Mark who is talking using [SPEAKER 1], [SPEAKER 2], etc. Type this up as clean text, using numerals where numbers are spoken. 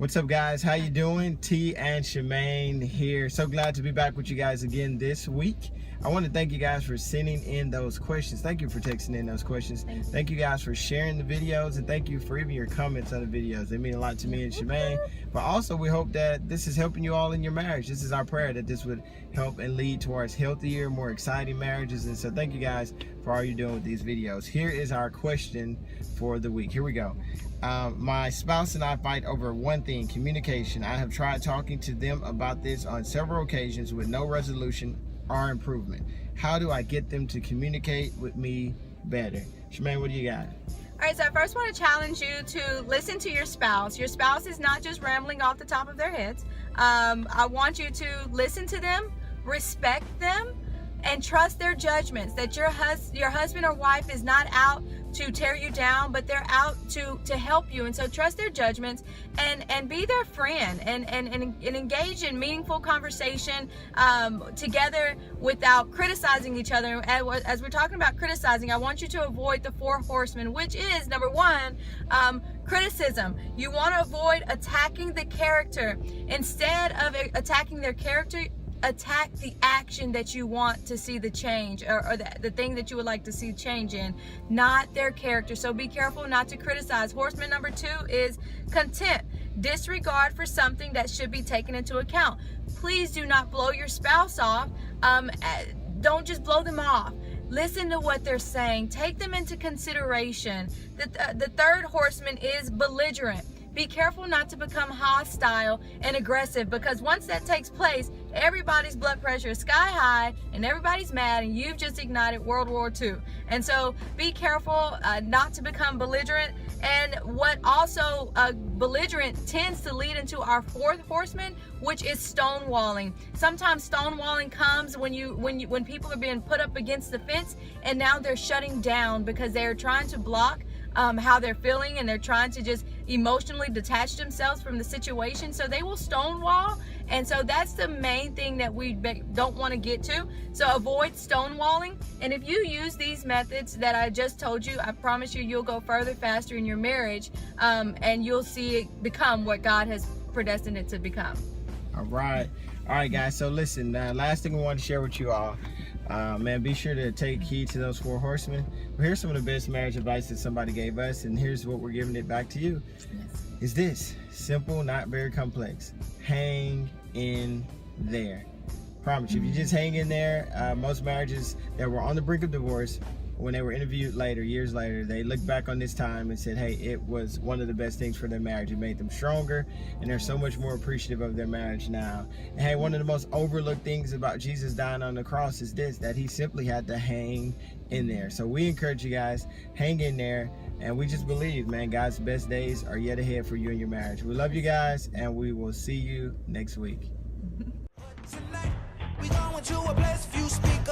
[SPEAKER 1] What's up, guys? How you doing? T and Shemaine here. So glad to be back with you guys again this week. I want to thank you guys for sending in those questions. Thank you for texting in those questions. Thank you guys for sharing the videos, and thank you for even your comments on the videos. They mean a lot to me and Shemaine. But also, we hope that this is helping you all in your marriage. This is our prayer, that this would help and lead towards healthier, more exciting marriages. And so thank you guys for all you're doing with these videos. Here is our question for the week. Here we go. My spouse and I fight over one thing: communication. I have tried talking to them about this on several occasions with no resolution or improvement. How do I get them to communicate with me better? Shemaine, what do you got?
[SPEAKER 2] All right, so I first want to challenge you to listen to your spouse. Your spouse is not just rambling off the top of their heads. I want you to listen to them, respect them, and trust their judgments. That your husband or wife is not out to tear you down, but they're out to help you. And so trust their judgments and be their friend and engage in meaningful conversation together without criticizing each other. As we're talking about criticizing, I want you to avoid the 4 horsemen, which is number 1, criticism. You want to avoid attacking the character. Instead of attacking their character, attack the action that you want to see the change, or the thing that you would like to see change in, not their character. So be careful not to criticize. Horseman number 2 is contempt. Disregard for something that should be taken into account. Please do not blow your spouse off. Don't just blow them off. Listen to what they're saying. Take them into consideration. The 3rd horseman is belligerent. Be careful not to become hostile and aggressive, because once that takes place, everybody's blood pressure is sky high and everybody's mad, and you've just ignited World War II. And so be careful not to become belligerent. And what also belligerent tends to lead into our 4th horseman, which is stonewalling. Sometimes stonewalling comes when people are being put up against the fence, and now they're shutting down because they're trying to block how they're feeling, and they're trying to just emotionally detach themselves from the situation. So they will stonewall. And so that's the main thing that we don't want to get to. So avoid stonewalling. And if you use these methods that I just told you, I promise you'll go further, faster in your marriage, and you'll see it become what God has predestined it to become. All right,
[SPEAKER 1] guys. So listen, last thing we want to share with you all. Man, be sure to take heed to those 4 horsemen. Well, here's some of the best marriage advice that somebody gave us, and here's what we're giving it back to you.
[SPEAKER 2] Yes.
[SPEAKER 1] Is this simple, not very complex? Hang in there. Promise you, if you just hang in there, most marriages that were on the brink of divorce, when they were interviewed later, years later, they looked back on this time and said, hey, it was one of the best things for their marriage. It made them stronger, and they're so much more appreciative of their marriage now. And hey, one of the most overlooked things about Jesus dying on the cross is this, that he simply had to hang in there. So we encourage you guys, hang in there, and we just believe, man, God's best days are yet ahead for you and your marriage. We love you guys, and we will see you next week.
[SPEAKER 3] Tonight, we going to a place few speak